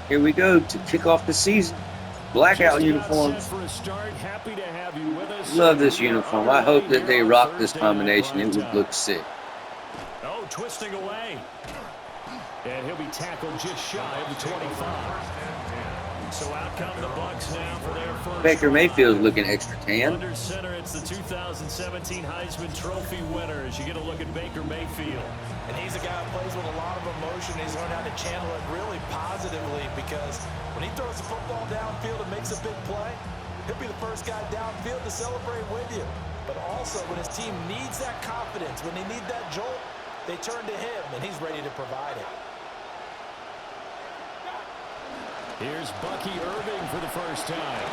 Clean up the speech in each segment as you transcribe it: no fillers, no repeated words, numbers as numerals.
Here we go to kick off the season. Blackout uniforms. Love this uniform. I hope that they rock this combination. It would look sick. Oh, twisting away. And he'll be tackled just shy of the 25. So out come the Bucs now for their first. Baker Mayfield's looking extra tan. Under center, it's the 2017 Heisman Trophy winners. You get a look at Baker Mayfield. And he's a guy who plays with a lot of emotion. He's learned how to channel it really positively because when he throws the football downfield and makes a big play, he'll be the first guy downfield to celebrate with you. But also when his team needs that confidence, when they need that jolt, they turn to him, and he's ready to provide it. Here's Bucky Irving for the first time.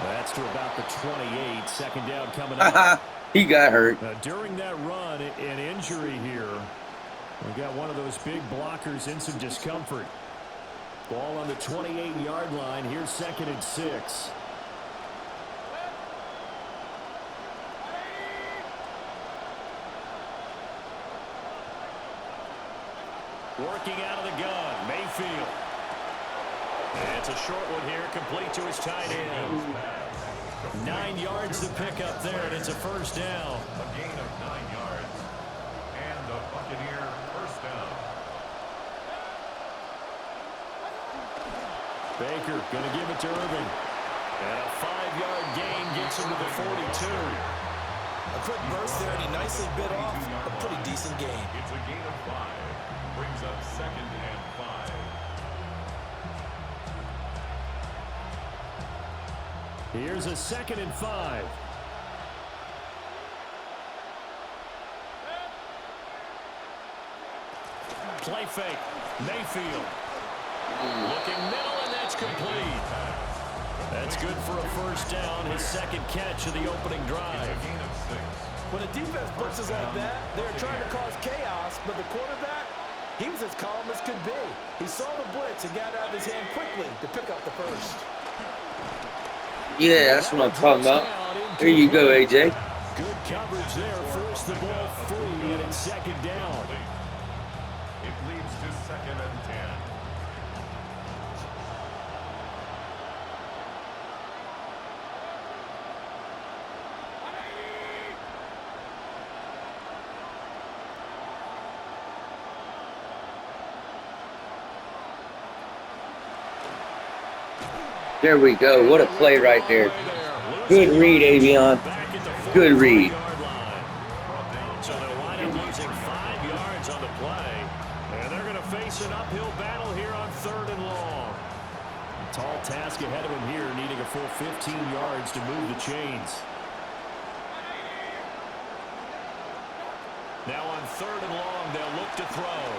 That's to about the 28. Second down coming up. He got hurt. During that run, an injury here. We got one of those big blockers in some discomfort. Ball on the 28-yard line. Here's 2nd and 6. Working out of the gun, Mayfield. And it's a short one here, complete to his tight end. 9 yards to pick up there, and it's a first down. A gain of 9 yards, and the Buccaneer first down. Baker going to give it to Irving. And a 5-yard gain gets him to the 42. A quick burst there, and he nicely bit off a pretty decent gain. It's a gain of 5. Brings up 2nd and 5. Here's a 2nd and 5. Play fake. Mayfield. Looking middle, and that's complete. That's good for a first down. His 2nd catch of the opening drive. It's a gain of 6. When a defense blitzes like that, they're trying to cause chaos, but the quarterback, he was as calm as could be. He saw the blitz and got out of his hand quickly to pick up the first. Yeah, that's what I'm talking about. There you go, AJ. Good coverage there. Forced the ball free, and it's 2nd down. It leads to 2nd and 10. There we go. What a play right there. Good read, Avion. Good read. So they'll wind up losing 5 yards on the play. And they're going to face an uphill battle here on 3rd and long. A tall task ahead of him here, needing a full 15 yards to move the chains. Now on 3rd and long, they'll look to throw.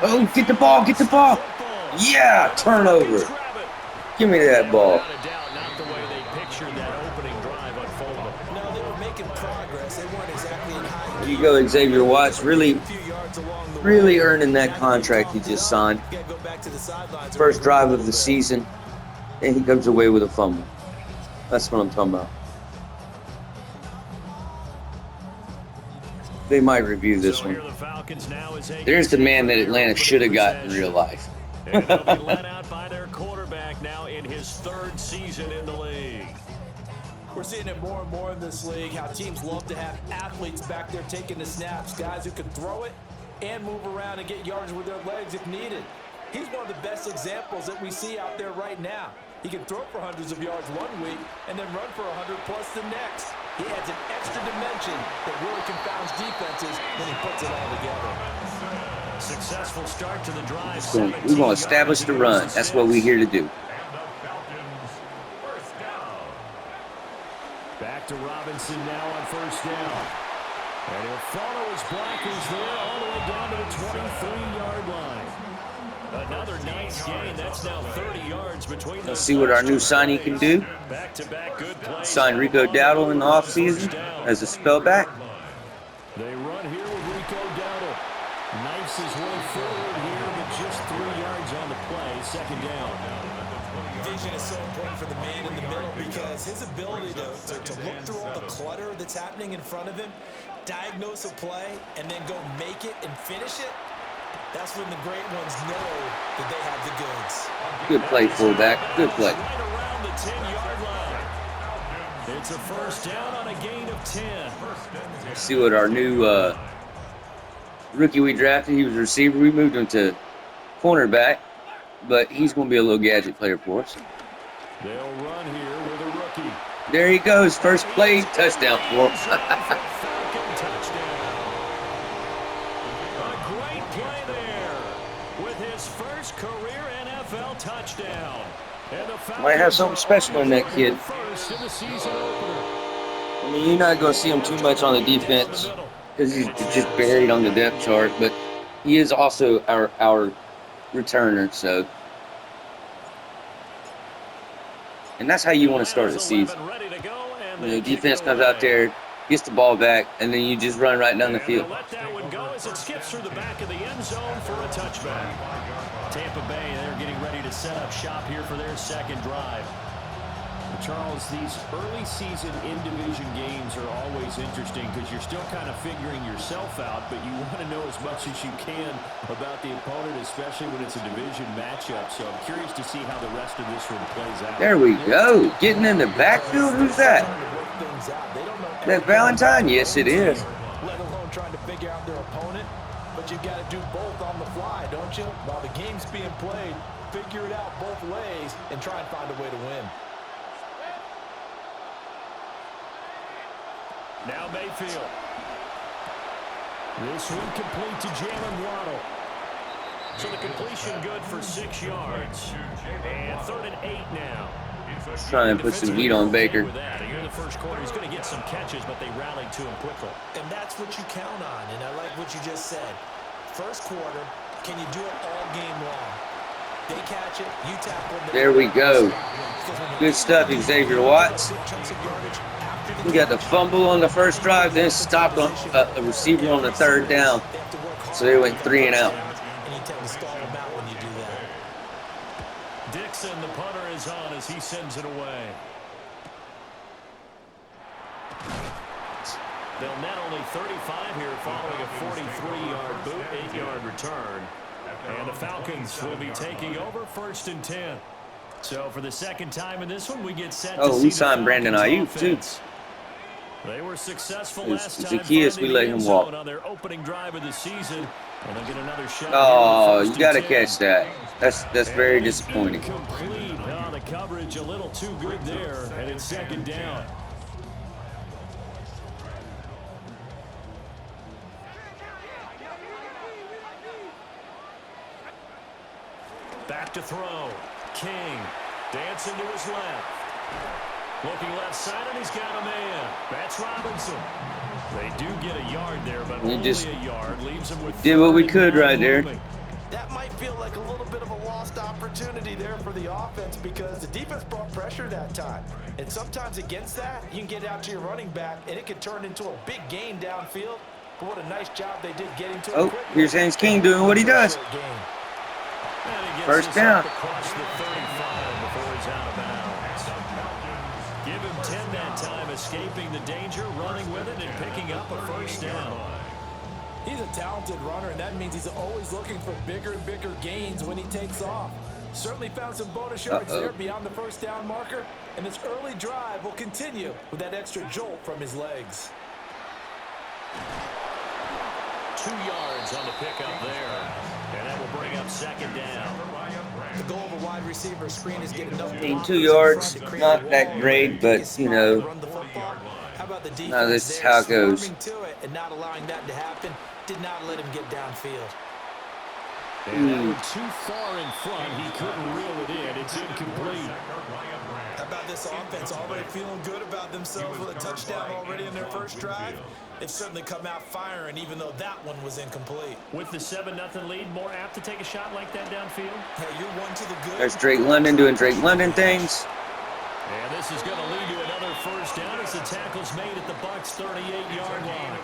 Oh, get the ball, get the ball. Yeah, turnover. Give me that ball. Not the way they pictured that opening drive unfolding. No, they were making progress. They weren't exactly in high. There you go, Xavier Watts. Really earning that contract he just signed. First drive of the season, and he comes away with a fumble. That's what I'm talking about. They might review this one. There's the man that Atlanta should have got in real life. And they'll be let out by their quarterback now in his 3rd season in the league. We're seeing it more and more in this league, how teams love to have athletes back there taking the snaps, guys who can throw it and move around and get yards with their legs if needed. He's one of the best examples that we see out there right now. He can throw for hundreds of yards one week and then run for 100 plus the next. He adds an extra dimension that really confounds defenses when he puts it all together. Successful start to the drive. We're going to establish the run. That's what we're here to do. Back to Robinson now on 1st down. And he'll follow his blockers there all the way down to the 23-yard line. Another nice gain. That's now 30 yards between those. Let's see what our new signee can do. Back-to-back good plays. Signed Rico Dowdle in the offseason as a spellback. They run here with Rico Dowdle. Knifes his way forward here, but just 3 yards on the play. 2nd down. Vision is so important for the man in the middle because his ability to look through all the clutter that's happening in front of him, diagnose a play, and then go make it and finish it, That's when the great ones know that they have the goods. Good play, fullback. Good play. Right around the 10-yard line. It's a first down on a gain of 10. Let's see what our new rookie we drafted. He was a receiver. We moved him to cornerback, but he's going to be a little gadget player for us. They'll run here with a rookie. There he goes. First play, touchdown for him. A great play there with his first career NFL touchdown. And the Might have something special in that kid. First in the season opener. I mean, you're not going to see him too much on the defense because he's just buried on the depth chart, but he is also our returner, so. And that's how you want to start the season. You know, defense comes out there, gets the ball back, and then you just run right down the field. Let that one go as it skips through the back of the end zone for a touchback. Tampa Bay, they're getting ready to set up shop here for their second drive. Charles, these early season in-division games are always interesting because you're still kind of figuring yourself out, but you want to know as much as you can about the opponent, especially when it's a division matchup. So I'm curious to see how the rest of this one plays out. There we go. Getting in the backfield. Who's that? That Valentine? Yes, it is. Let alone trying to figure out their opponent. But you got to do both on the fly, don't you? While the game's being played, figure it out both ways and try and find a way to win. Now Mayfield. This one complete to Jalen Waddle. So the completion good for 6 yards. And 3rd and 8 now. Let's try and put some heat on Baker. Here in the first quarter, he's going to get some catches, but they rallied to him quickly. And that's what you count on, and I like what you just said. First quarter, can you do it all game long? They catch it, you tackle them. There we go. Good stuff, Xavier Watts. We got the fumble on the first drive, then stopped on a receiver on the 3rd down. So they went 3 and out. And you tend to stall them out when you do that. Dixon, the punter, is on as he sends it away. They'll net only 35 here following a 43-yard boot, 8-yard return. And the Falcons will be taking over 1st and 10. So for the second time in this one, we get set to see we signed Brandon Ayuk too. They were successful last time. We let him walk. On their opening drive of the season, and they'll get another shot. Oh, you got to catch that. That's very disappointing. Complete. Oh, the coverage a little too good there, and it's 2nd down. Back to throw. King dancing to his left. Looking left side, and he's got a man. That's Robinson. They do get a yard there, but only just a yard leaves them with. Did what we could right there. That might feel like a little bit of a lost opportunity there for the offense because the defense brought pressure that time. And sometimes against that, you can get out to your running back, and it can turn into a big gain downfield. But what a nice job they did getting to it. Oh, here's Haynes King doing what he does. First down. Across the 35 before he's out of bounds. Give him 10 that time, escaping the danger, running with it, and picking up a first down. He's a talented runner, and that means he's always looking for bigger and bigger gains when he takes off. Certainly found some bonus yards there beyond the first down marker, and this early drive will continue with that extra jolt from his legs. 2 yards on the pickup there. And that will bring up 2nd down. The goal of a wide receiver screen is get enough. 2 yards, not that great, but you know, now this is how it goes. And not allowing that to happen did not let him get downfield. And that one too far in front. He couldn't reel it in. It's incomplete. How about this offense already feeling good about themselves with a touchdown already in their first drive? They've certainly come out firing, even though that one was incomplete. With the 7-0 lead, more apt to take a shot like that downfield? Hey, you're one to the good. There's Drake London doing Drake London things. And this is going to lead to another first down as the tackle's made at the Bucs' 38-yard line.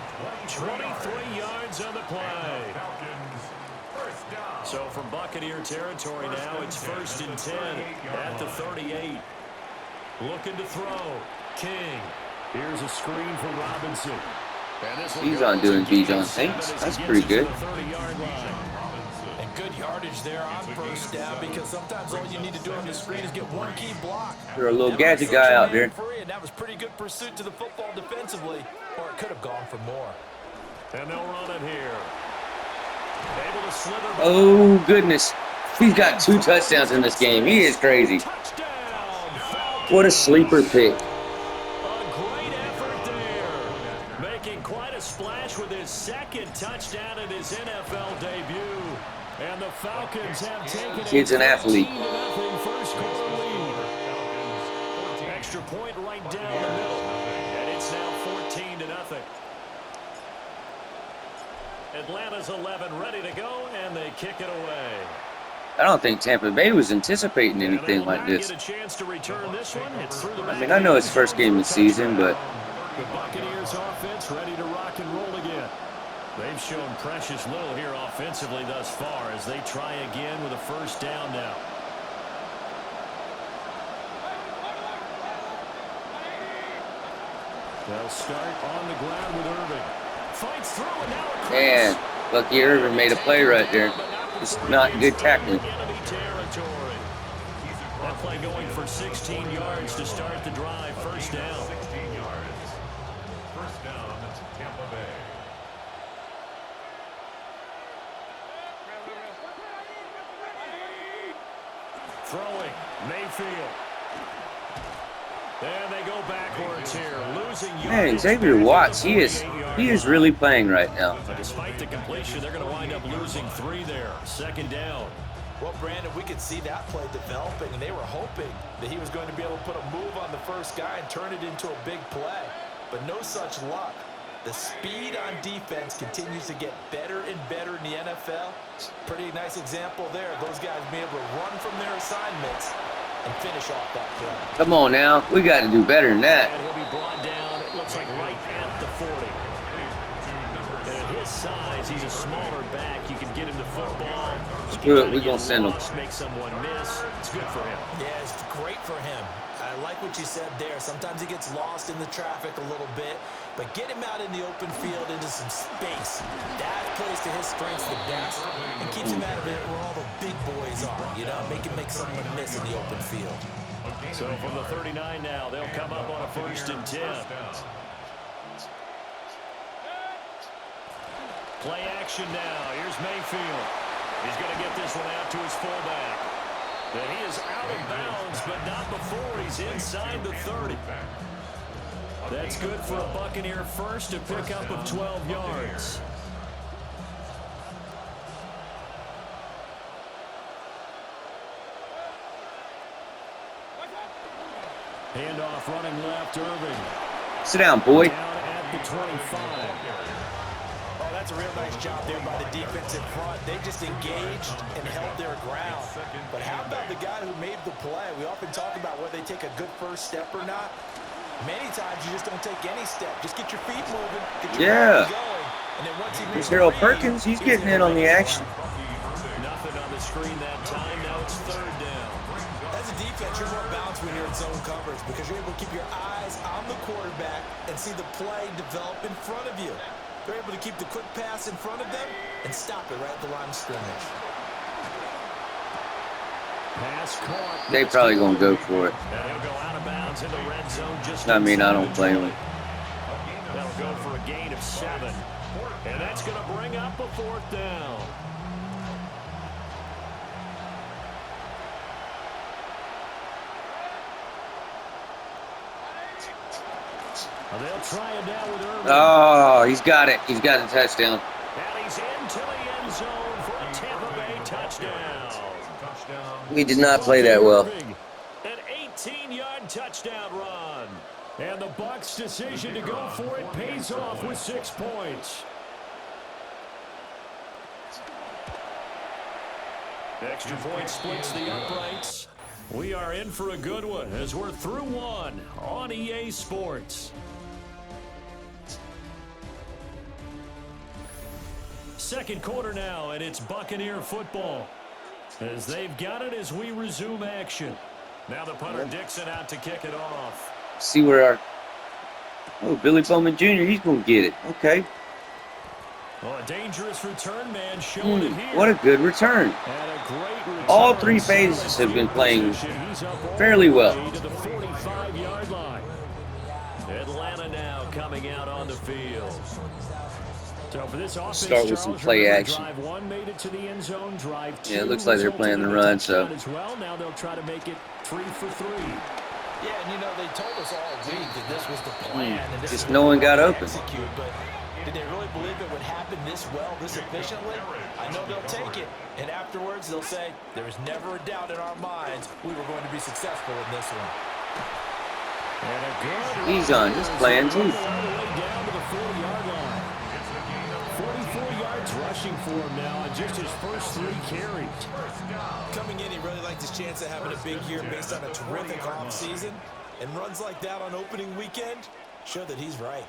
23 yards on the play. So from Buccaneer territory now, it's 1st and 10 at the 38. Looking to throw. King. Here's a screen for Robinson. He's on doing Bijan things. That's pretty good. yardage there on first down because sometimes all you need to do on the screen is get one key block. You're a little gadget guy out there. Free, and that was pretty good pursuit to the football defensively, or it could have gone for more. And they'll run it here. Able to slither. Oh, goodness. He's got 2 touchdowns in this game. He is crazy. What a sleeper pick. A great effort there. Making quite a splash with his 2nd touchdown in his NFL debut. And the Falcons have taken Kid's an athlete. 14-0 first quarter lead. Extra point right down the middle. And it's now 14-0. Atlanta's 11 ready to go, and they kick it away. I don't think Tampa Bay was anticipating anything like this. I mean, I know it's first game of the season, but The Buccaneers offense ready to rock and roll again. They've shown precious little here offensively thus far as they try again with a first down now. They'll start on the ground with Irving. Fights through and now across. man, Lucky Irvin made a play right there. It's not good tackling. That play going for 16 yards to start the drive. First down. 16 yards. First down, Tampa Bay. Throwing, Mayfield. And they go backwards here, losing Man, yardage. Xavier Watts, he is really playing right now. Despite the completion, they're going to wind up losing 3 there. Second down. Well, Brandon, we could see that play developing, and they were hoping that he was going to be able to put a move on the first guy and turn it into a big play. But no such luck. The speed on defense continues to get better and better in the NFL. Pretty nice example there. Those guys being able to run from their assignments and finish off that play. Come on now, we got to do better than that. And he'll be brought down, it looks like right at the 40. And at his size, he's a smaller back. You can get him the football. Screw it, we're going to send him. Make someone miss. It's good for him. Yeah, it's great for him. I like what you said there. Sometimes he gets lost in the traffic a little bit, but get him out in the open field into some space. That plays to his strengths the best and keeps him out of it where all the big boys are, you know, make someone miss in the open field. So from the 39 now, they'll come up on a 1st and 10. Play action now. Here's Mayfield. He's going to get this one out to his fullback. And he is out of bounds, but not before he's inside the 30. That's good for a Buccaneer first, a pickup of 12 yards. Handoff running left, Irving. Sit down, boy. Down at the 25. Oh, that's a real nice job there by the defense in front. They just engaged and held their ground. But how about the guy who made the play? We often talk about whether they take a good first step or not. Many times you just don't take any step. Just get your feet moving, get your body going. And then once he There's Harold Perkins. He's getting in on the action. Nothing on the screen that time. Now it's 3rd down. As a defense, you're more balanced when you're in zone coverage because you're able to keep your eyes on the quarterback and see the play develop in front of you. They're able to keep the quick pass in front of them and stop it right at the line of scrimmage. Pass caught. They probably going to go for it. And he'll go out of bounds in the red zone. Just I mean, I don't blame him. They'll go for a gain of 7. And that's going to bring up a 4th down. They'll try it now with Irving. Oh, he's got it. He's got a touchdown. And he's into the end zone for a Tampa Bay touchdown. We did not play that well. An 18-yard touchdown run. And the Bucs' decision to go for it pays off with 6 points. Extra point splits the uprights. We are in for a good one as we're through 1 on EA Sports. Second quarter now, and it's Buccaneer football. As they've got it as we resume action. Now the punter Dixon out to kick it off. See where our... Oh, Billy Bowman Jr., he's going to get it. Okay. Well, a dangerous return man showing it here. What a good return. And a great return. All three phases have been playing fairly well. To the 45-yard line. Atlanta now coming out on the field. So for this offense, Start with some play action. Drive one made it to the end zone. Drive two, Yeah, it looks like they're playing the run, so. as well. Now they'll try to make it 3 for 3. Yeah, and you know, they told us all week that this was the plan. And this Just is no one got open. execute, but did they really believe it would happen this well, this efficiently? I know they'll take it, and afterwards they'll say, there was never a doubt in our minds we were going to be successful in this one. And a good He's on his plan, too. all the way down to the 40-yard line. 44 yards rushing for him now on just his first 3 carries. Coming in, he really liked his chance of having a big year based on a terrific offseason, and runs like that on opening weekend show that he's right.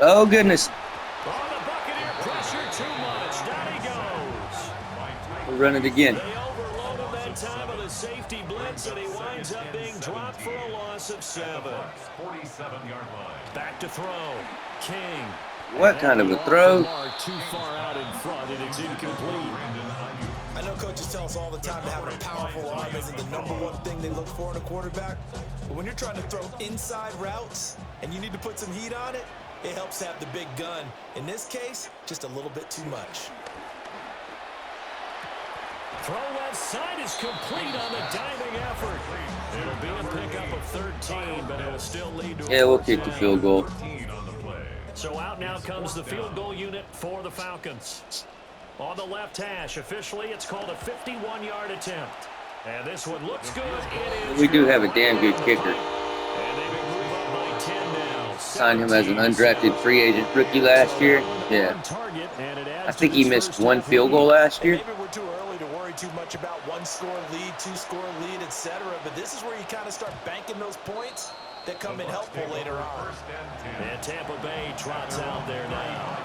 Oh, goodness. On the Buccaneer, pressure too much. Down he goes. We'll run it again. They overload him that time with a safety blitz, and he winds up being dropped for a loss of 7. 47-yard line. Back to throw. King. What kind of a throw? Too far out in front, and it's incomplete. I know coaches tell us all the time that having a powerful arm isn't the #1 thing they look for in a quarterback. But when you're trying to throw inside routes and you need to put some heat on it, it helps to have the big gun. In this case, just a little bit too much. Throw left side is complete on the diving effort. It'll be a pickup of 13, but it'll still lead to Yeah, we'll kick the field goal. So out now comes the field goal unit for the Falcons. On the left hash, officially it's called a 51-yard attempt. And this one looks good. It is We do have a damn good kicker. And they move up by 10 now. Signed him as an undrafted free agent rookie last year. Yeah. I think he missed 1 field goal last year. Maybe we're too early to worry too much about 1-score lead, 2-score lead, etc. But this is where you kind of start banking those points that come in helpful later on. And Tampa Bay trots out there now.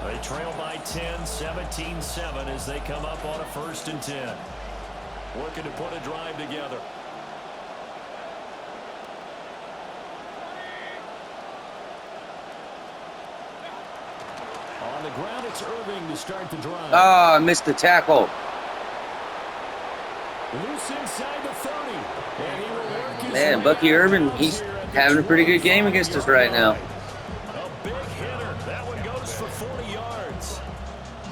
They trail by 10, 17-7 as they come up on a 1st and 10. Working to put a drive together. On the ground, it's Irving to start the drive. Oh, I missed the tackle. Loose inside the 30. And he will work his Man, way Bucky out Irvin, close he's here at the having a pretty good game against us right now. A big hitter. That one goes for 40 yards.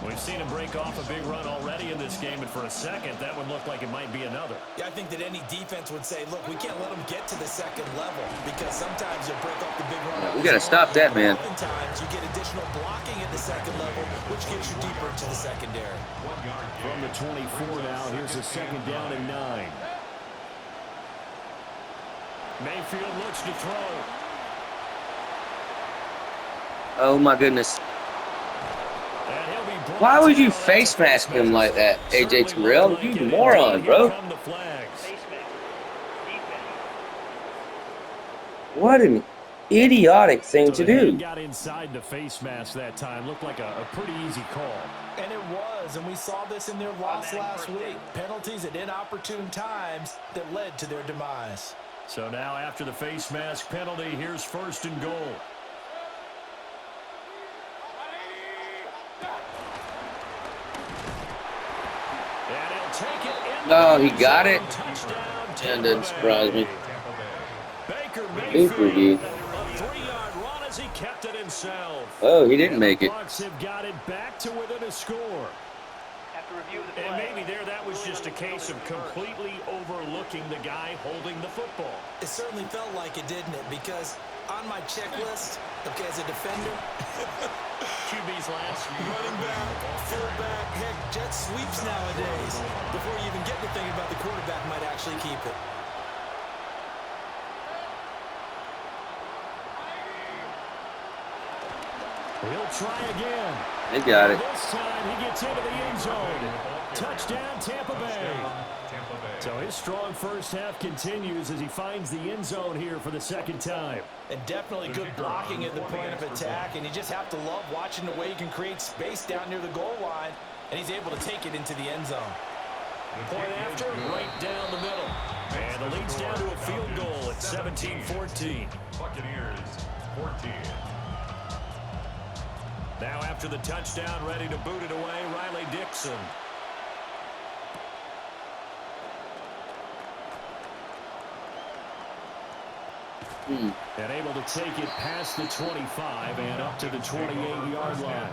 We've seen him break off a big run already in this game, and for a second, that one looked like it might be another. Yeah, I think that any defense would say, look, we can't let them get to the second level because sometimes you'll break off the big run. We got to stop that, man. Oftentimes, you get additional blocking at the second level, which gets you deeper into the secondary. From the 24 now, here's a 2nd down and 9. Mayfield looks to throw. Oh, my goodness. And he'll be brought Why would you down. face mask him like that, AJ Terrell? You moron, bro. Here come the flags. What an idiotic thing to So they do. got inside the face mask that time. Looked like a pretty easy call. And it was, and we saw this in their loss last week. Penalties at inopportune times that led to their demise. So now after the face mask penalty, here's 1st and goal. And he'll take it in. No, he got it. Touchdown, That Tampa doesn't Bay. surprise me. Baker Super Mayfield, dude. a 3-yard run as he kept it himself. Oh, he didn't make The it. Bucs have got it back to within a score. And maybe that was just a case of completely overlooking the guy holding the football. It certainly felt like it, didn't it? Because on my checklist, okay, as a defender, QB's last. running back, fullback, heck, jet sweeps nowadays. Before you even get to thinking about the quarterback might actually keep it. He'll try again. They got it. This time he gets into the end zone. Touchdown, Tampa Bay. So his strong first half continues as he finds the end zone here for the 2nd time. And definitely good blocking at the point of attack, and you just have to love watching the way he can create space down near the goal line, and he's able to take it into the end zone. Point after, right down the middle. And the lead's down to a field goal at 17-14. Buccaneers 14. Now after the touchdown, ready to boot it away, Riley Dixon. And able to take it past the 25 and up to the 28-yard line.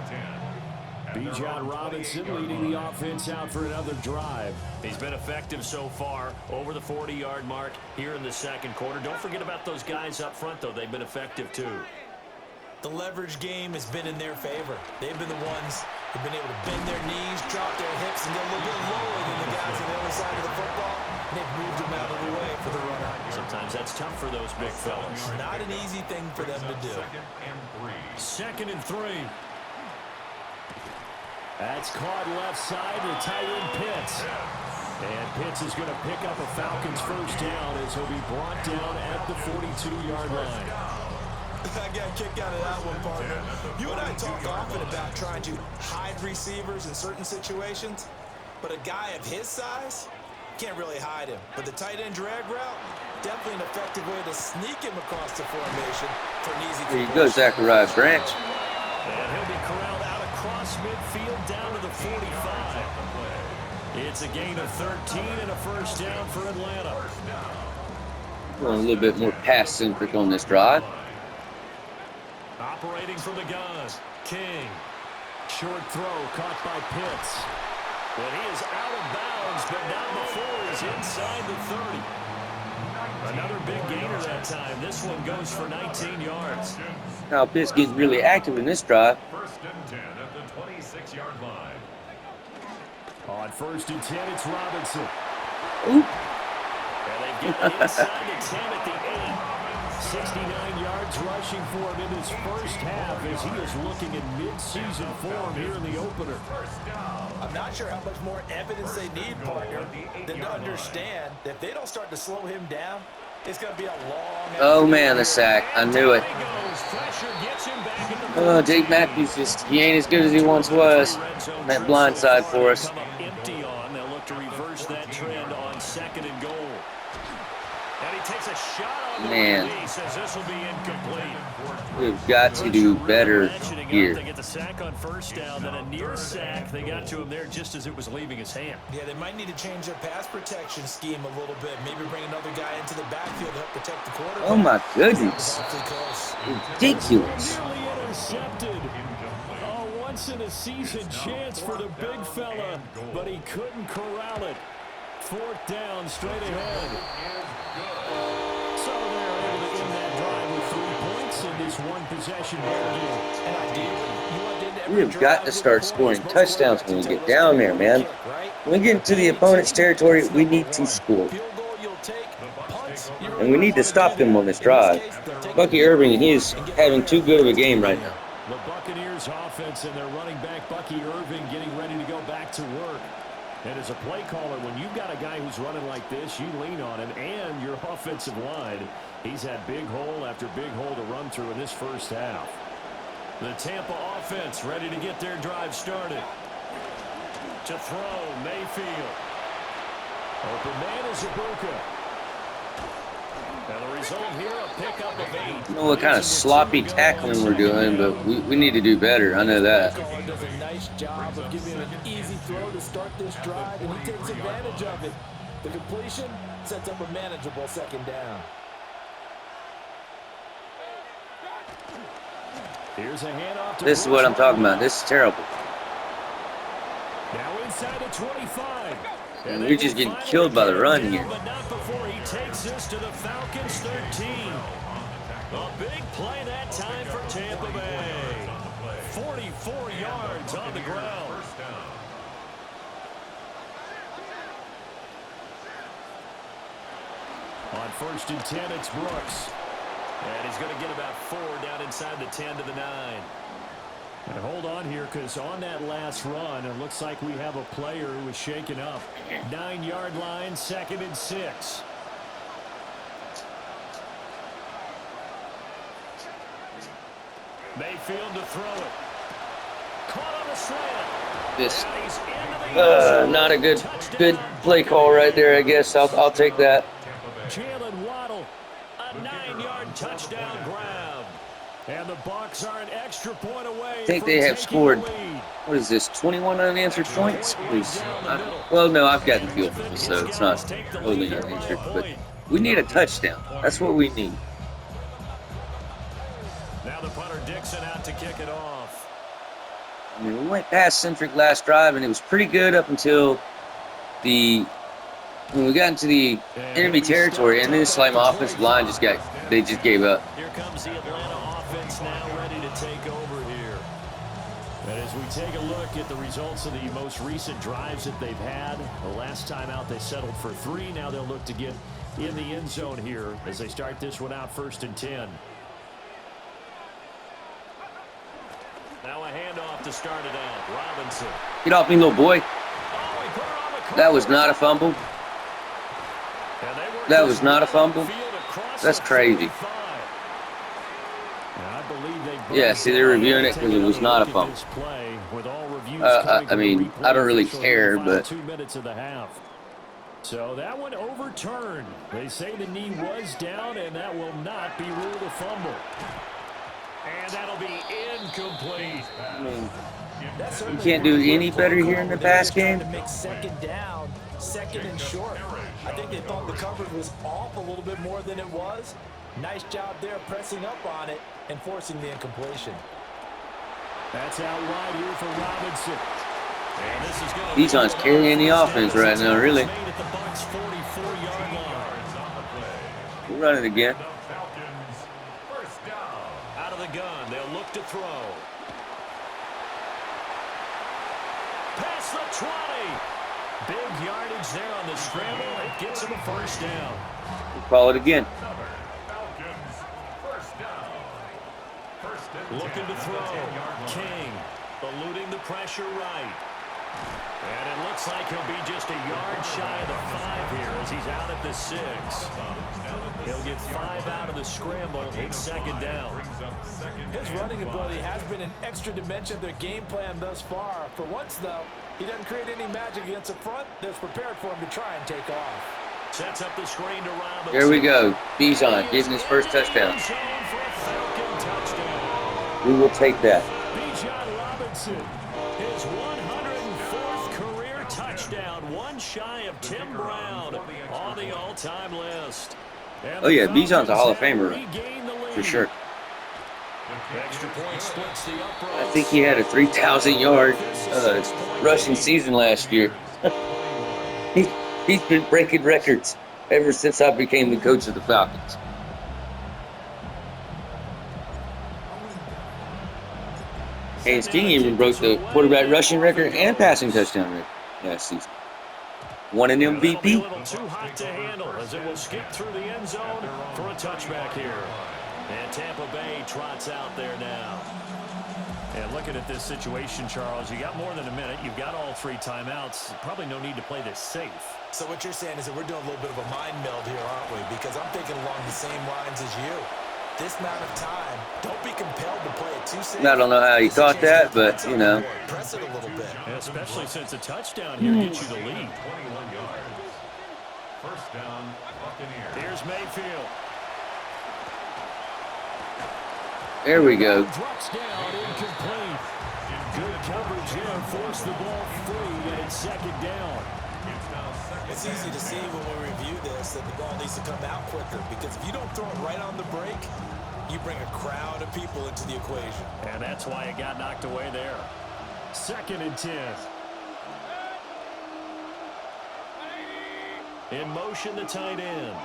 Bijan Robinson leading the offense out for another drive. He's been effective so far over the 40-yard mark here in the second quarter. Don't forget about those guys up front, though. They've been effective, too. The leverage game has been in their favor. They've been the ones who've been able to bend their knees, drop their hips, and get a little bit lower than the guys on the other side of the football. And they've moved them out of the way for the runner. Sometimes that's tough for those big fellas. Not an easy thing for them to do. Second and 3. That's caught left side to tight end Pitts. And Pitts is going to pick up a Falcons first down as he'll be brought down at the 42-yard line. I got a kick out of that one, partner. You and I talk often about trying to hide receivers in certain situations, but a guy of his size can't really hide him. But the tight end drag route, definitely an effective way to sneak him across the formation for an easy. There you go, Zachariah Branch. And he'll be corralled out across midfield down to the 45. It's a gain of 13 and a first down for Atlanta. Going a little bit more pass-centric on this drive. Operating from the gun, King. Short throw caught by Pitts. Well, he is out of bounds, but not before he's inside the 30. Another big gainer that time. This one goes for 19 yards. Now Pitts gets really active in this drive. First and 10 at the 26-yard line. On first and 10, it's Robinson. Oop. And they get it inside the 10 at the 8. 69 yards rushing for him in his first half as he is looking in mid-season form here in the opener. I'm not sure how much more evidence they need, partner, than to understand that if they don't start to slow him down, it's going to be a long... Oh, man, the sack. I knew it. Oh, Dave Matthews he ain't as good as he once was. That blind side for us. Empty on. They'll look to reverse that trend on second and goal. And he takes a shot on the Man. He says this will be incomplete. We've got to do better here. They get the sack on first down, then a near sack. They got to him there just as it was leaving his hand. Yeah, they might need to change their pass protection scheme a little bit. Maybe bring another guy into the backfield to help protect the quarterback. Oh, my goodness. Awfully close. Ridiculous. Nearly intercepted. A once-in-a-season chance for the big fella, but he couldn't corral it. Fourth down, straight ahead. So they're able to end that drive with 3 points in this one-possession ball game. And ideally, you want them to We have got to start scoring touchdowns when we get down there, man. When we get into the opponent's territory, we need to score. And we need to stop them on this drive. Bucky Irving, he is having too good of a game right now. The Buccaneers offense and their running back, Bucky Irving, getting ready to go back to work. And as a play caller, when you've got a guy who's running like this, you lean on him and your offensive line. He's had big hole after big hole to run through in this first half. The Tampa offense ready to get their drive started. To throw, Mayfield. Open man is Ibuka. And the result here, a pickup of 8. I don't know what kind of sloppy tackling we're doing, but we need to do better. I know that. Does a nice job of giving him an easy throw to start this drive, and he takes advantage of it. The completion sets up a manageable second down. Here's a handoff to This is what I'm talking about. This is terrible. Now inside the 25. And we're just getting killed by the run here. But not before he takes this to the Falcons 13. A big play that time for Tampa Bay. 44 yards on the ground. On first and 10, it's Brooks. And he's going to get about 4 down inside the 10 to the 9. And hold on here, because on that last run, it looks like we have a player who was shaken up. 9-yard line, second and 6. Mayfield to throw it. Caught on the slant. This, And he's into the end zone. not a good play call right there, I guess. I'll take that. Jalen Waddle, a 9-yard touchdown grab. And the Bucs are an extra point away. I think they have scored, what is this, 21 unanswered points? Well, no, I've got the field goal, so it's not totally unanswered. But we need a touchdown. That's what we need. Now the punter Dixon out to kick it off. I mean, we went past Centric last drive, and it was pretty good up until when we got into the enemy territory, and then this Slime offensive line just gave up. Here comes the Atlanta offense now ready to take over here. And as we take a look at the results of the most recent drives that they've had, the last time out they settled for 3. Now they'll look to get in the end zone here as they start this one out 1st and 10. Now a handoff to start it out. Robinson. Get off me, little boy. That was not a fumble. That was not a fumble. That's crazy. Yeah, see, they're reviewing it because it was not a fumble. I mean, I don't really care, but 2 minutes of the half. So that one overturned. They say the knee was down, and that will not be ruled a fumble. And that'll be incomplete. I mean, you can't do any better here in the pass game. To make second down, 2nd and short. I think they thought the coverage was off a little bit more than it was. Nice job there pressing up on it and forcing the incompletion. That's out wide here for Robinson. And this is going Bijan's carrying the offense right now, really. We'll run it again. Out of the gun, they'll look to throw. Past the 20. Big yardage there on the scramble. It gets him a 1st down. We'll call it again. Looking to throw. King eluding the pressure right. And it looks like he'll be just a yard shy of the 5 here as he's out at the 6. He'll get 5 out of the scramble. It's 2nd down. His running ability has been an extra dimension of their game plan thus far. For once, though, he doesn't create any magic against the front that's prepared for him to try and take off. Sets up the screen to Robinson. There we go. Bijan getting his first touchdown. We will take that. Bijan Robinson, his 104th career touchdown, one shy of Tim Brown on the all-time list. And oh yeah, Bijan's a Hall of Famer for sure. Extra point splits the upright. I think he had a 3,000-yard rushing season last year. He's been breaking records ever since I became the coach of the Falcons. Haynes King even broke the quarterback rushing record and passing touchdown record last season. Won an MVP. A little too hot to handle as it will skip through the end zone for a touchback here. And Tampa Bay trots out there now. And looking at this situation, Charles, you got more than a minute. You've got all 3 timeouts. Probably no need to play this safe. So what you're saying is that we're doing a little bit of a mind meld here, aren't we? Because I'm thinking along the same lines as you. This amount of time, don't be compelled to play it too safe. I don't know how he caught that, but, you know. Press it a little bit. And especially since a touchdown here gets you the lead. 21 yards. 1st down, Buccaneers. Here's Mayfield. There we go. Drops down, incomplete. Good coverage here, force the ball free, and it's 2nd down. It's easy to see when we review this that the ball needs to come out quicker, because if you don't throw it right on the break, you bring a crowd of people into the equation. And that's why it got knocked away there. 2nd and 10. In motion, the tight end.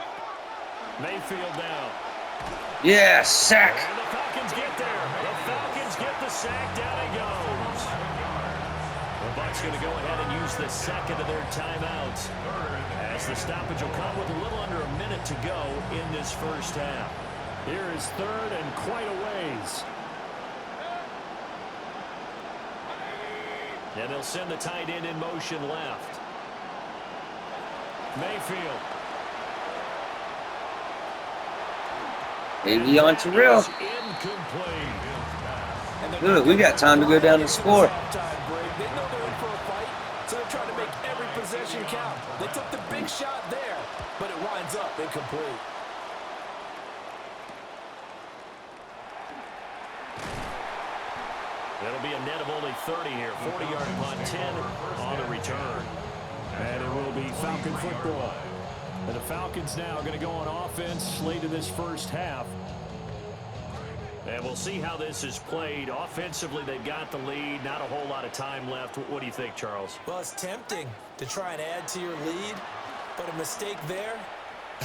Mayfield down. Yeah, sack. And the Falcons get there. The Falcons get the sack. Down it goes. The Bucs going to go ahead and use the 2nd of their timeouts, as the stoppage will come with a little under a minute to go in this 1st half. Here is 3rd and quite a ways. And they'll send the tight end in motion left. Mayfield. Maybe on to real. Good, we got time to go down and score. They know they're in for a fight, so they're trying to make every possession count. They took the big shot there, but it winds up incomplete. instead of only 30 here. 40-yard punt, 10 on the return. And it will be Falcon football. And the Falcons now are going to go on offense late in this first half. And we'll see how this is played. Offensively, they've got the lead. Not a whole lot of time left. What do you think, Charles? Well, it's tempting to try and add to your lead, but a mistake there,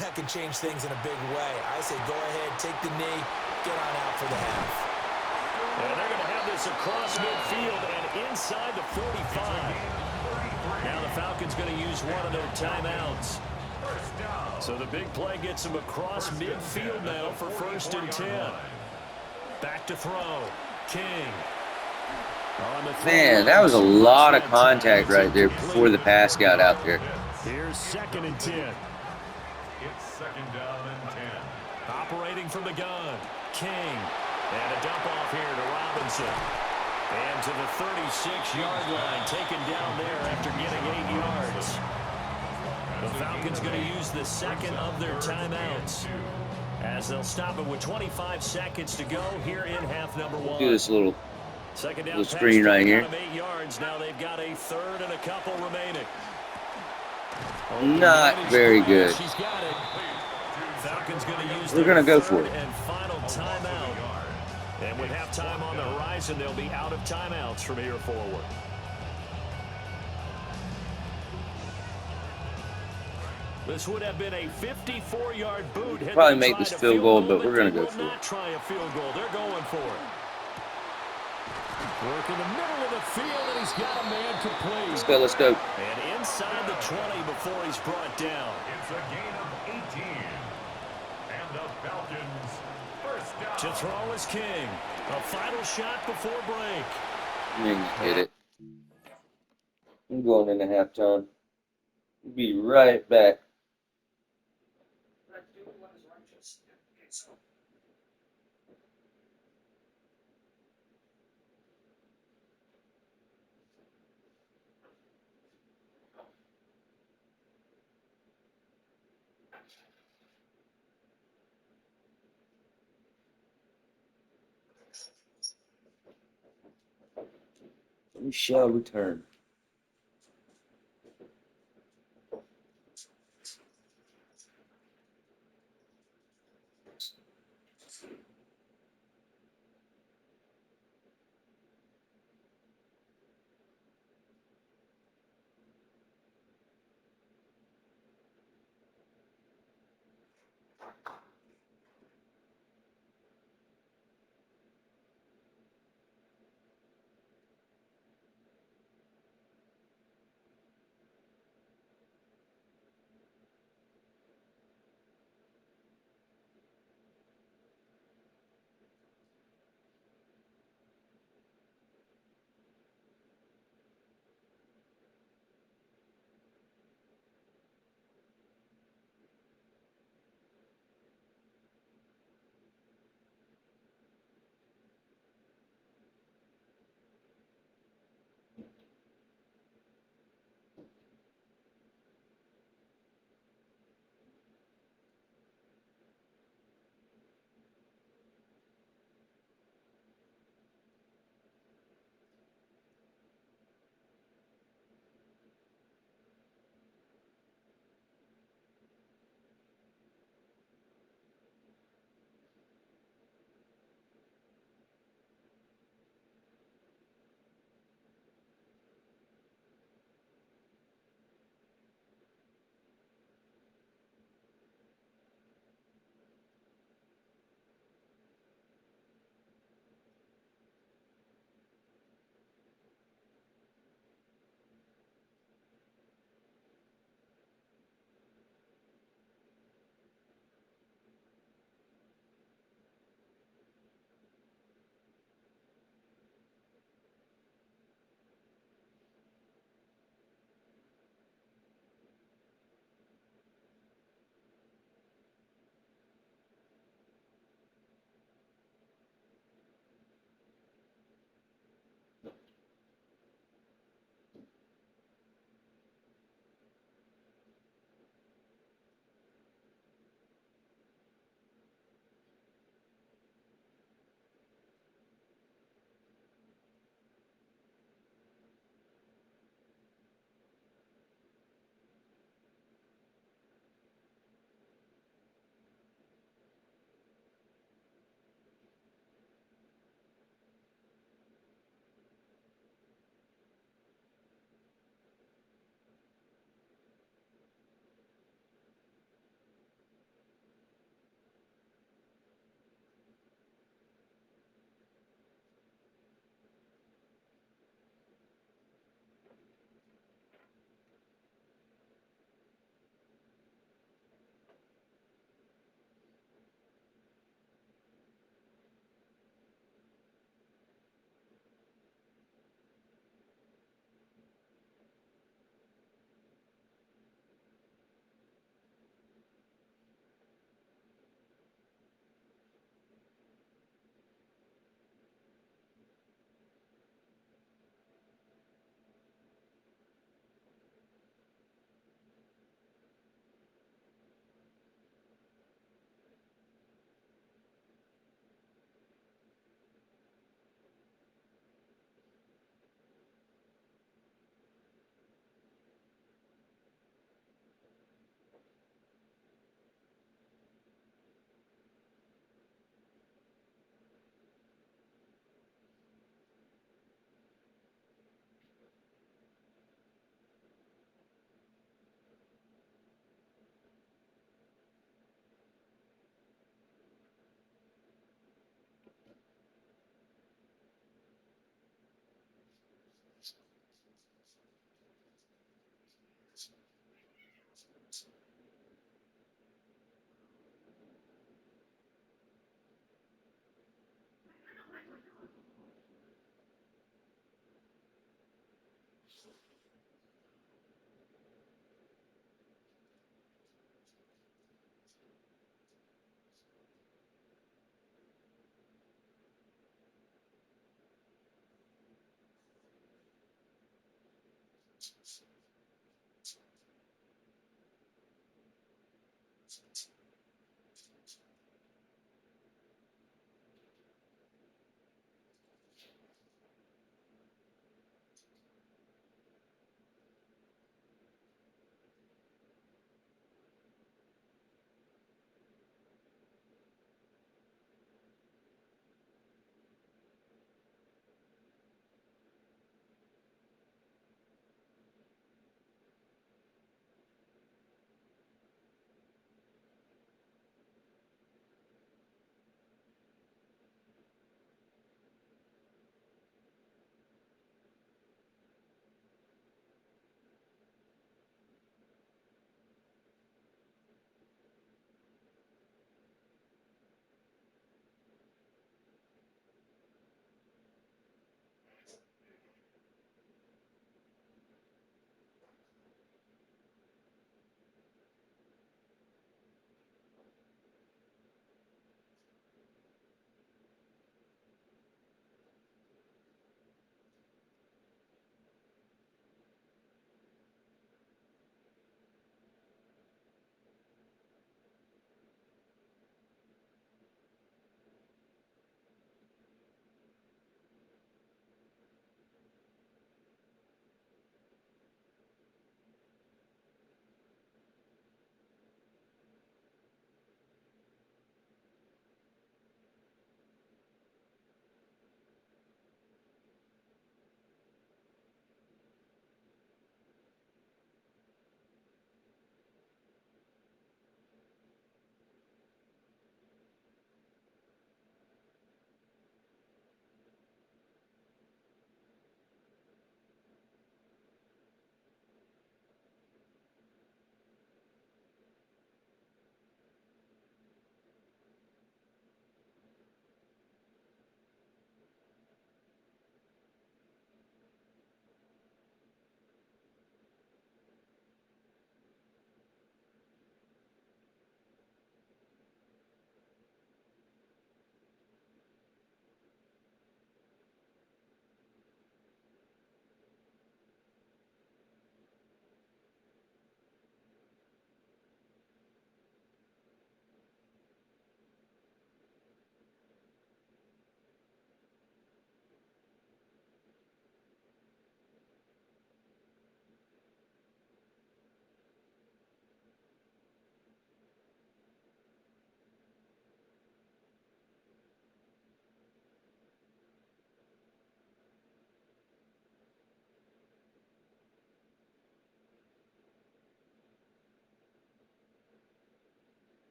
that can change things in a big way. I say go ahead, take the knee, get on out for the half. And they're going to have this across midfield and inside the 45. Now the Falcons going to use one of their timeouts. So the big play gets them across midfield now for 1st and 10. Back to throw. King. Man, that was a lot of contact right there before the pass got out there. Here's 2nd and 10. It's 2nd down and 10. Operating from the gun. King. And a dump off here to Robinson. And to the 36-yard line, taken down there after getting 8 yards. The Falcons going to use the second of their timeouts as they'll stop it with 25 seconds to go here in half number 1. Do this little Screen right here. 8 yards. Now they've got a 3rd and a couple remaining. Not very good. She's got it. Falcons going to use We're going to go for it. it. And final timeout. And with halftime on the horizon, they'll be out of timeouts from here forward. This would have been a 54-yard boot. Probably make this field goal, but we're going to go for it. Try a field goal. They're going for it. Work in the middle of the field, and he's got a man complete. Let's go, let's go. And inside the 20 before he's brought down. It's a gain of 18. And the Falcons first down. To throw is King. A final shot before break. Hit it. I'm going into halftime. Be right back. We shall return.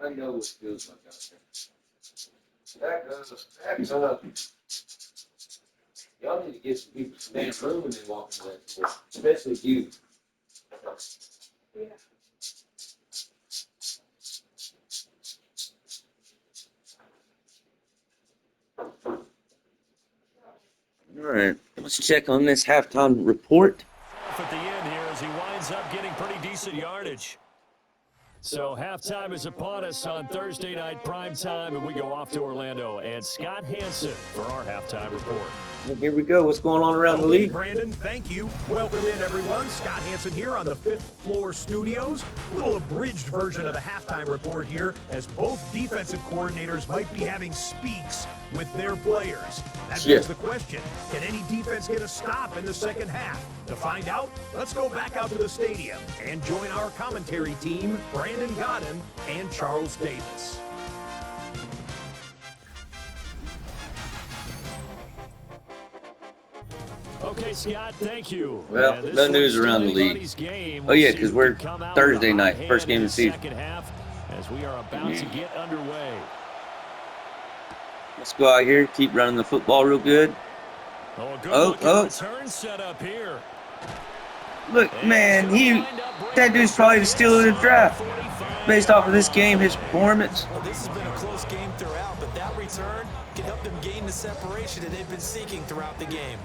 I know what it feels like out there. Back up. Y'all need to get some people some damn room when they walk into that door, especially you. All right, let's check on this halftime report. At the end here as he winds up getting pretty decent yardage. So halftime is upon us on Thursday night prime time, and we go off to Orlando. And Scott Hansen for our halftime report. Here we go. What's going on around the Okay, league? Brandon, thank you. Welcome in, everyone. Scott Hansen here on the 5th floor studios. A little abridged version of the halftime report here, as both defensive coordinators might be having speaks with their players. That begs the question, can any defense get a stop in the second half? To find out, let's go back out to the stadium and join our commentary team, Brandon Godden and Charles Davis. Okay, Scott, thank you. Well, no news around the league. Oh, yeah, because we're Thursday night, first game of the season. As we are about to get underway. Let's go out here, keep running the football real good. Oh, return set up here. Look, man, that dude's probably the steal of the draft. Based off of this game, his performance. Well, this has been a close game throughout, but that return can help them gain the separation that they've been seeking throughout the game.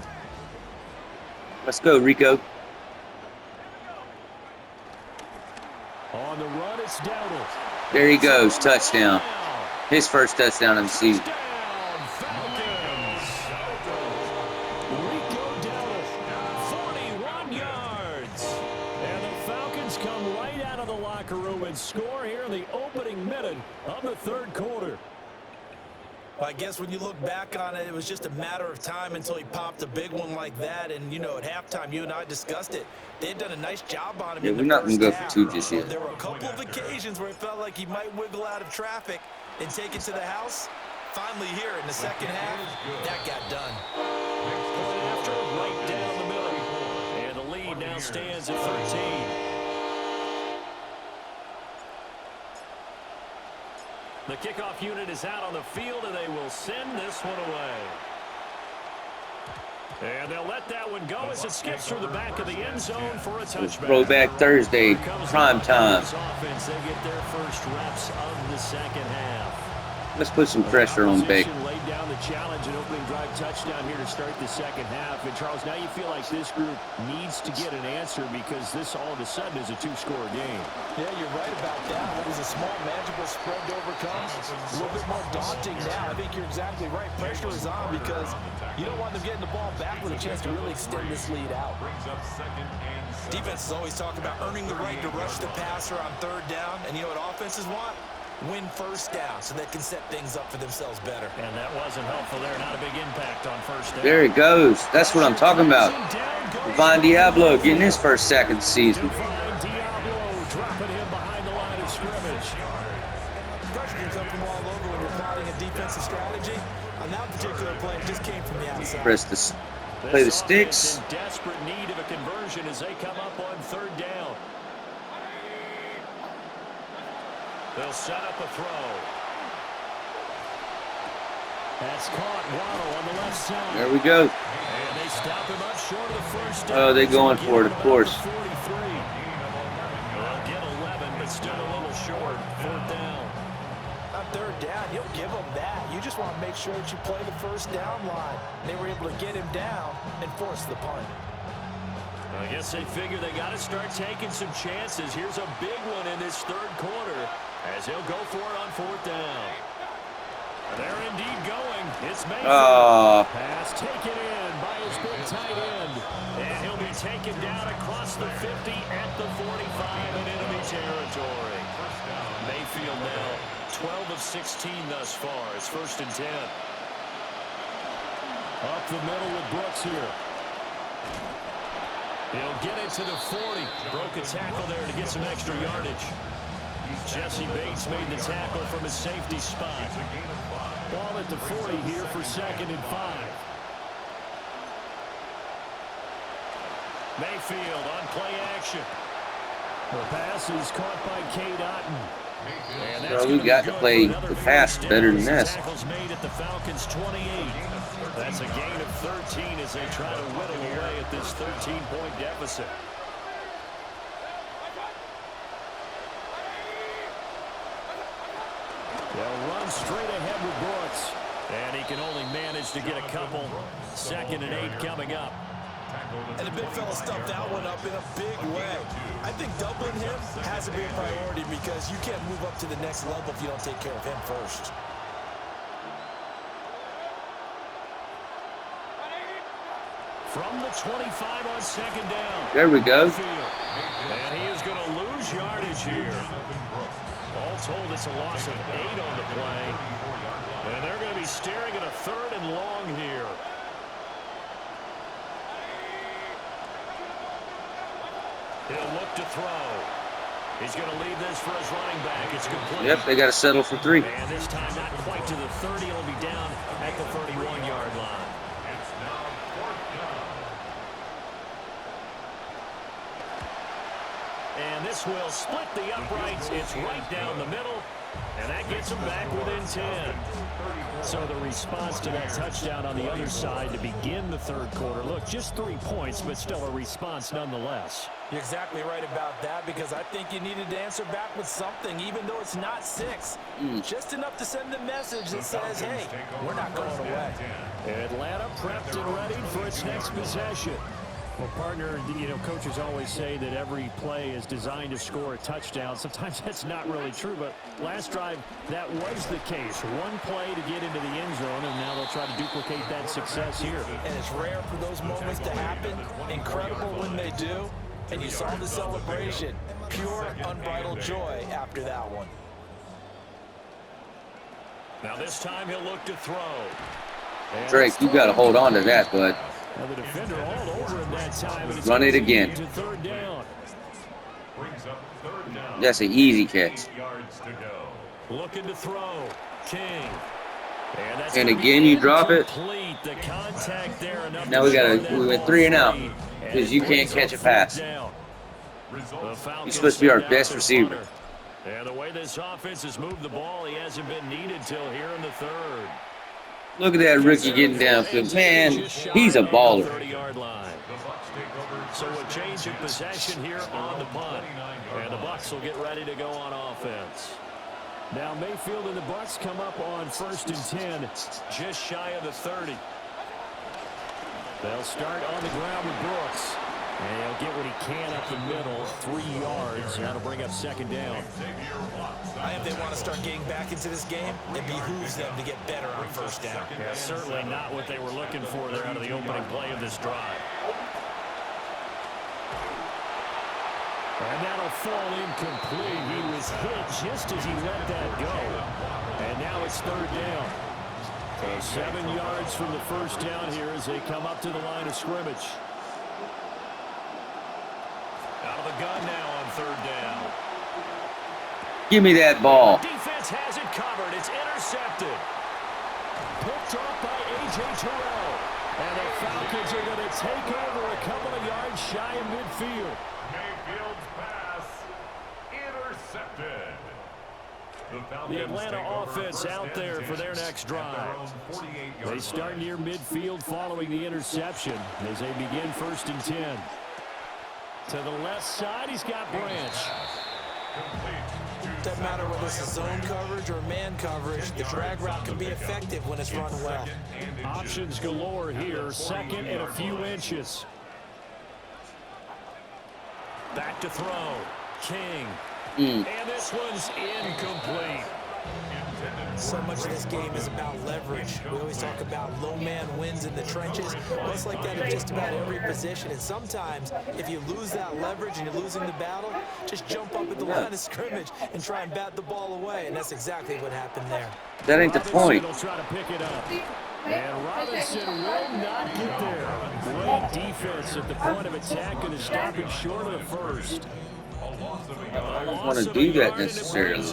Let's go, Rico. On the run, it's Dowdle. There he goes, touchdown. His first touchdown of the season. Falcons. Rico Dowdle, 41 yards. And the Falcons come right out of the locker room and score here in the opening minute of the third quarter. Well, I guess when you look back on it, it was just a matter of time until he popped a big one like that. And, you know, at halftime, you and I discussed it. They had done a nice job on him. Yeah, in the we're not going to go half. for two just yet. There were a couple of occasions where it felt like he might wiggle out of traffic and take it to the house. Finally here in the second half, that got done. After right down the middle. And the lead now stands at 13. The kickoff unit is out on the field, and they will send this one away. And they'll let that one go as it skips through the back of the end zone for a touchback. Throwback Thursday, prime time. Offense, they get their first reps of the second half. Let's put some pressure on Baker. Laid down the challenge and opening drive touchdown here to start the second half. And Charles, now you feel like this group needs to get an answer because this all of a sudden is a two-score game. Yeah, you're right about that. What was a small, manageable spread to overcome? A little bit more daunting now. I think you're exactly right. Pressure is on because you don't want them getting the ball back with a chance to really extend this lead out. Defenses always talk about earning the right to rush the passer on third down. And you know what offenses want? Win first down so they can set things up for themselves better. And that wasn't helpful there. Not a big impact on first down. There he goes. That's what I'm talking about. Divine Diablo getting his first sack of the season. Divine Diablo dropping him behind the line of scrimmage. Pressure can come from all over when you're plotting a defensive strategy. On that particular play, it just came from the outside. Play the sticks. In desperate need of a conversion as they come up on third down. They'll set up a throw. That's caught. Waddle on the left side. There we go. And they stop him up short of the first down. Oh, they're going for it, of course. 43. They'll get 11, but still a little short. Fourth down. On third down, you'll give them that. You just want to make sure that you play the first down line. They were able to get him down and force the punt. I guess they figure they got to start taking some chances. Here's a big one in this third quarter as he'll go for it on fourth down. They're indeed going. It's Mayfield. Pass taken in by his big tight end. And he'll be taken down across the 50 at the 45 in enemy territory. Mayfield now 12 of 16 thus far. It's 1st and 10. Up the middle with Brooks here. He'll get it to the 40. Broke a tackle there to get some extra yardage. Jesse Bates made the tackle from his safety spot. Ball at the 40 here for 2nd and 5. Mayfield on play action. The pass is caught by Cade Otton. Well, we got to play the pass better than this. Tackles made at the Falcons 28. That's a gain of 13 as they try to whittle away at this 13-point deficit. They'll run straight ahead with Brooks. And he can only manage to get a couple. 2nd and 8 coming up. And the big fella stuffed that one up in a big way. I think doubling him has to be a priority because you can't move up to the next level if you don't take care of him first. From the 25 on second down. There we go. And he is going to lose yardage here. All told, it's a loss of 8 on the play. And they're going to be staring at a 3rd and long here. He'll look to throw. He's going to leave this for his running back. It's complete. Yep, they got to settle for 3. And this time not quite to the 30. It'll be down at the 31-yard line. It's now 4th down. And this will split the uprights. It's right down the middle. And that gets them back within 10. So the response to that touchdown on the other side to begin the 3rd quarter. Look, just 3 points, but still a response nonetheless. You're exactly right about that, because I think you needed to answer back with something, even though it's not 6. Just enough to send a message that says, hey, we're not going away. Atlanta prepped and ready for its next possession. Well, partner, you know, coaches always say that every play is designed to score a touchdown. Sometimes that's not really true, but last drive, that was the case. One play to get into the end zone, and now they'll try to duplicate that success here. And it's rare for those moments to happen. Incredible when they do. And you saw the celebration. Pure, unbridled joy after that one. Now this time he'll look to throw. And Drake, you got to hold on to that, bud. now the defender all over him that time. And it's Run it easy again. to 3rd down. Brings up 3rd down. That's an easy catch. 8 yards to go. Looking to throw. King. That's And gonna again, be you drop it. incomplete. The contact there enough Now to we shut that went ball 3 and out free. because And you it can't brings catch a up 4th pass. down. The Falcons He's supposed to be our send out best their receiver. punter. And the way this offense has moved the ball, he hasn't been needed till here in the 3rd. Look at that rookie getting downfield. Man, he's a baller. 30-yard line. So a change in possession here on the punt. And the Bucs will get ready to go on offense. Now Mayfield and the Bucs come up on 1st and 10, just shy of the 30. They'll start on the ground with Brooks. And he'll get what he can up the middle, 3 yards. That'll bring up 2nd down. If they want to start getting back into this game, it behooves them to get better on 1st down. Yeah, certainly not what they were looking for there out of the opening play of this drive. And that'll fall incomplete. He was hit just as he let that go. And now it's 3rd down. So 7 yards from the 1st down here as they come up to the line of scrimmage. Out of the gun now on 3rd down. Give me that ball. Defense has it covered. It's intercepted. Picked off by A.J. Terrell. And the Falcons are going to take over a couple of yards shy of midfield. Mayfield's pass intercepted. The Atlanta offense out there for their next drive. They start near midfield following the interception as they begin 1st and 10. To the left side, he's got Branch. Doesn't matter whether it's zone coverage or man coverage, the drag route can be effective when it's run well. Options galore here, 2nd and a few inches. Back to throw. King. And this one's incomplete. So much of this game is about leverage. We always talk about low man wins in the trenches. Well, it's like that in just about every position. And sometimes, if you lose that leverage and you're losing the battle, just jump up at the line of scrimmage and try and bat the ball away. And that's exactly what happened there. That ain't the point. Will try to pick it up. And Robinson will not get there. Great defense at the point of attack and is stopping short of the 1st. I don't want to do that necessarily.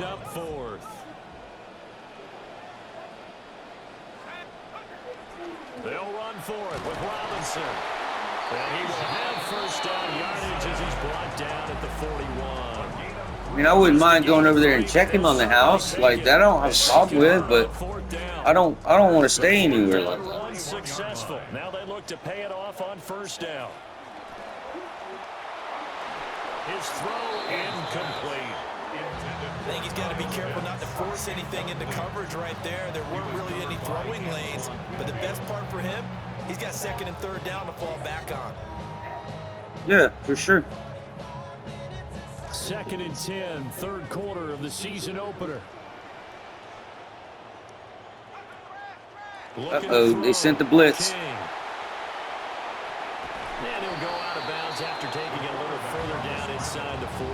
They'll run for it with Robinson. And he will have 1st down yardage as he's brought down at the 41. I mean, I wouldn't mind going over there and checking on the house. Like, that I don't have a problem with, but I don't want to stay anywhere like that. Unsuccessful. Now they look to pay it off on 1st down. His throw incomplete. I think he's got to be careful not to force anything into coverage right there. There weren't really any throwing lanes, but the best part for him, he's got 2nd and 3rd down to fall back on. Yeah, for sure. 2nd and 10, 3rd quarter of the season opener. Uh-oh, they sent the blitz. King.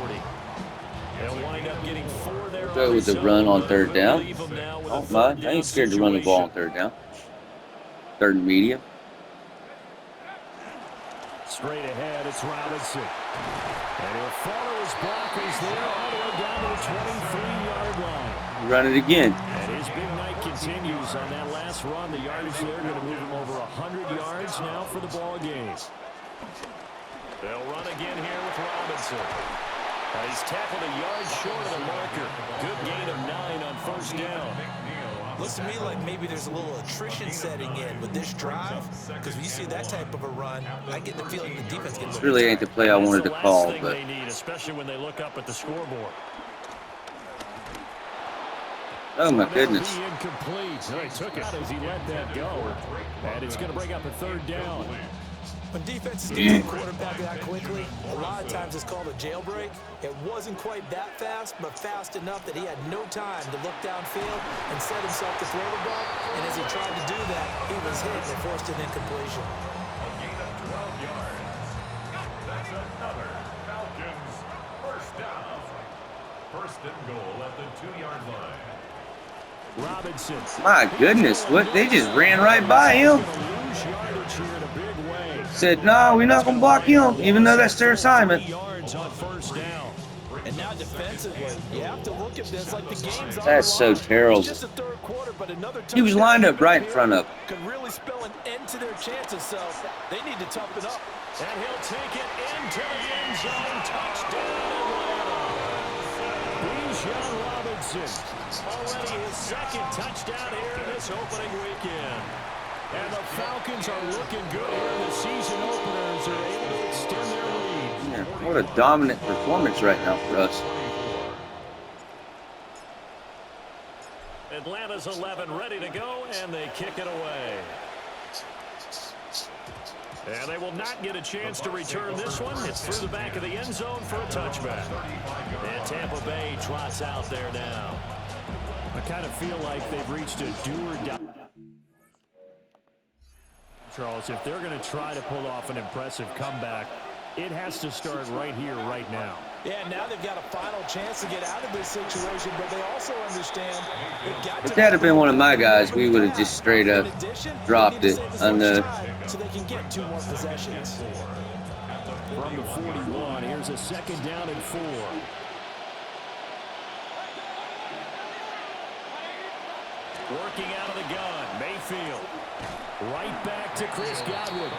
40. They'll wind up getting 4 there. Go with the run on third down. Oh my, I ain't scared to run the ball on third down. Third and medium. Straight ahead, it's Robinson. And he'll follow his blockers there all the way down to the 23-yard line. Run it again. And his big night continues on that last run. The yardage there going to move him over 100 yards now for the ball game. They'll run again here with Robinson. He's tackled a yard short of the marker. Good gain of 9 on first down. Looks to me like maybe there's a little attrition setting in with this drive, because when you see that type of a run, I get the feeling the defense gets. This really ain't the play I wanted to call, but they need, especially when they look up at the scoreboard. oh my goodness. Incomplete. So he took it as he let that go, and it's going to bring up a third down. When defenses get to the quarterback that quickly, a lot of times it's called a jailbreak. It wasn't quite that fast, but fast enough that he had no time to look downfield and set himself to throw the ball. And as he tried to do that, he was hit and forced an incompletion. A gain of 12 yards. That's another Falcons first down. First and goal at the 2-yard line. Robinson. My goodness, what? They just ran right by him. Said, no, we're not going to block him, even though that's their assignment. Yards on first down. And now defensively, you have to look at this like the game's on. That's so terrible. Just the third quarter, but another He was lined up right in front of him. Could really spell an end to their chances, so they need to toughen up. And he'll take it into the end zone. Touchdown, Atlanta. Bijan Robinson. Already his second touchdown here in this opening weekend. And the Falcons are looking good here in the season openers. They're able to extend their lead. Yeah, what a dominant performance right now for us. Atlanta's 11 ready to go, and they kick it away. And they will not get a chance to return this one. It's through the back of the end zone for a touchback. And Tampa Bay trots out there now. I kind of feel like they've reached a do-or-die. Charles, if they're going to try to pull off an impressive comeback, it has to start right here, right now. Yeah, now they've got a final chance to get out of this situation, but they also understand they've got If that had been one of my guys, we would have just straight up dropped it on the. So they can get 2 more possessions. From the 41, here's a second down and 4. Working out of the gun, Mayfield. Right back to Chris Godwin.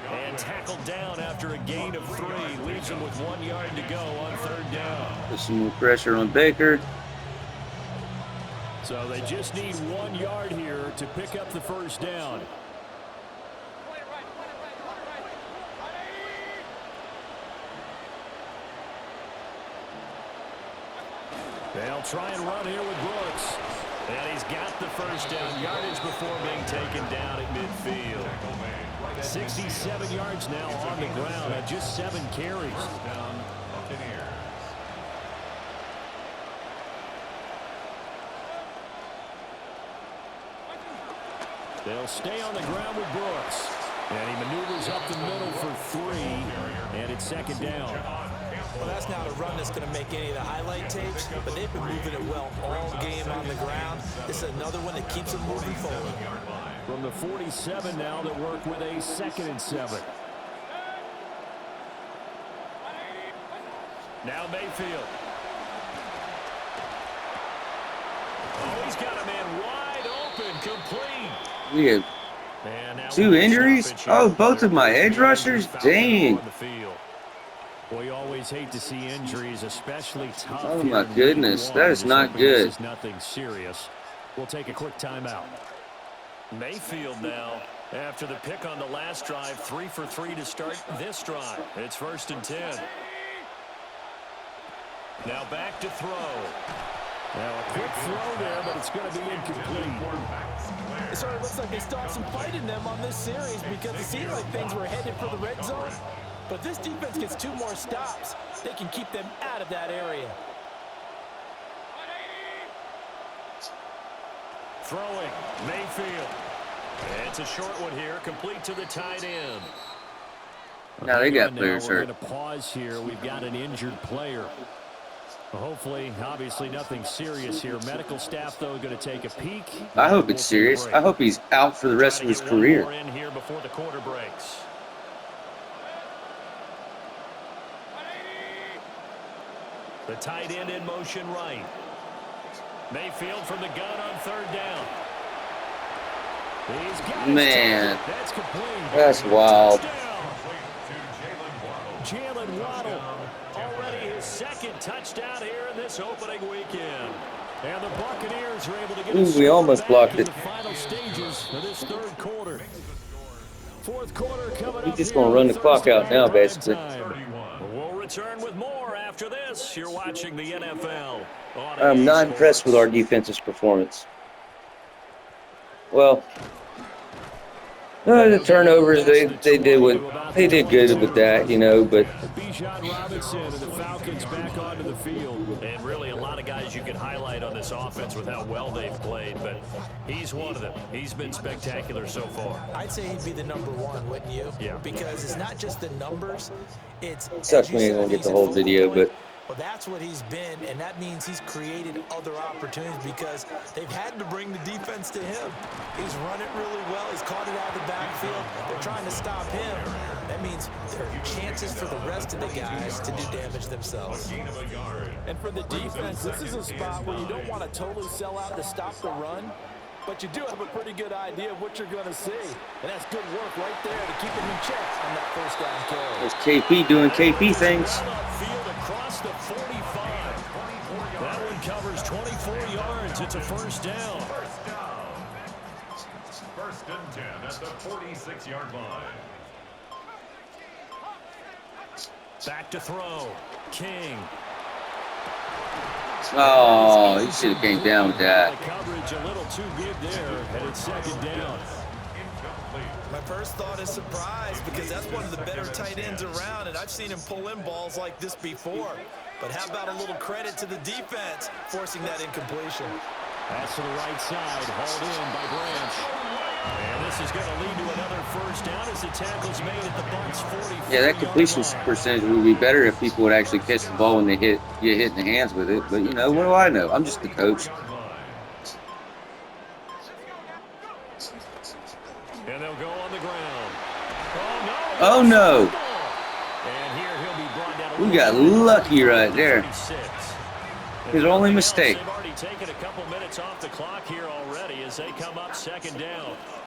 And tackled down after a gain of 3. Leaves him with 1 yard to go on third down. Put some more pressure on Baker. So they just need 1 yard here to pick up the first down. They'll try and run here with Brooks. And he's got the first down yardage before being taken down at midfield. 67 yards now on the ground at just 7 carries. They'll stay on the ground with Brooks. And he maneuvers up the middle for 3. And it's second down. Well, that's not a run that's going to make any of the highlight tapes, but they've been moving it well all game on the ground. This is another one that keeps them moving forward. From the 47 now, they work with a 2nd and 7. Now Mayfield. Oh, he's got a man wide open, complete. We have 2 injuries? Oh, both of my edge rushers? Dang. We always hate to see injuries, especially tough. Oh my goodness, that is not good. This is nothing serious. We'll take a quick timeout. Mayfield now, after the pick on the last drive, 3 for 3 to start this drive. It's 1st and 10. Now back to throw. Now a quick throw there, but it's going to be incomplete. It sort of looks like they still have some fight in them on this series because it seemed like things were headed for the red zone. But if this defense gets 2 more stops, they can keep them out of that area. Throwing, Mayfield. It's a short one here, complete to the tight end. Now they got Now players we're hurt. going to pause here. We've got an injured player. Hopefully, obviously, nothing serious here. Medical staff, though, going to take a peek. I hope it's serious. I hope he's out for the rest of his career. In here before the quarter breaks. The tight end in motion right. Mayfield from the gun on third down. He's got Man, that's complete. that's wild. Jalen Waddle, already his second touchdown here in this opening weekend. And the Buccaneers are able to get Ooh, we almost blocked in it. the final stages of this third quarter. Fourth quarter coming We're up. just gonna run the clock out now, basically. We'll return with more after this. You're watching the NFL. I'm not impressed with our defense's performance. Well, the turnovers, they did good with that, you know, but Bijan Robinson and the Falcons back onto the field. And really a lot of guys you can highlight on this offense with how well they've played, but he's one of them. He's been spectacular so far. I'd say he'd be the number one, wouldn't you? Yeah. Because it's not just the numbers. It's sucks when you don't get the whole video, but well, that's what he's been, and that means he's created other opportunities because they've had to bring the defense to him. He's run it really well. He's caught it out of the backfield. They're trying to stop him. That means there are chances for the rest of the guys to do damage themselves. And for the defense, this is a spot where you don't want to totally sell out to stop the run, but you do have a pretty good idea of what you're going to see. And that's good work right there to keep him in check on that first down carry. there's KP doing KP things. Field across the 45. That one covers 24 yards. It's a first down. First and 10 at the 46-yard line. Back to throw. King. Oh, he should have came down with that. The coverage a little too good there, and it's second down. My first thought is surprise because that's one of the better tight ends around, and I've seen him pull in balls like this before. But how about a little credit to the defense forcing that incompletion? That's to the right side, hauled in by Branch. And this is going to lead to another first down as the tackle's made at the Bucs 40. Yeah, that completion percentage would be better if people would actually catch the ball when they get hit in the hands with it. But, you know, what do I know? I'm just the coach. And they'll go on the ground. Oh, no. And here he'll be brought down. We got lucky right there. 36. His only mistake. They've already taken a couple minutes off the clock here already as they come up second down.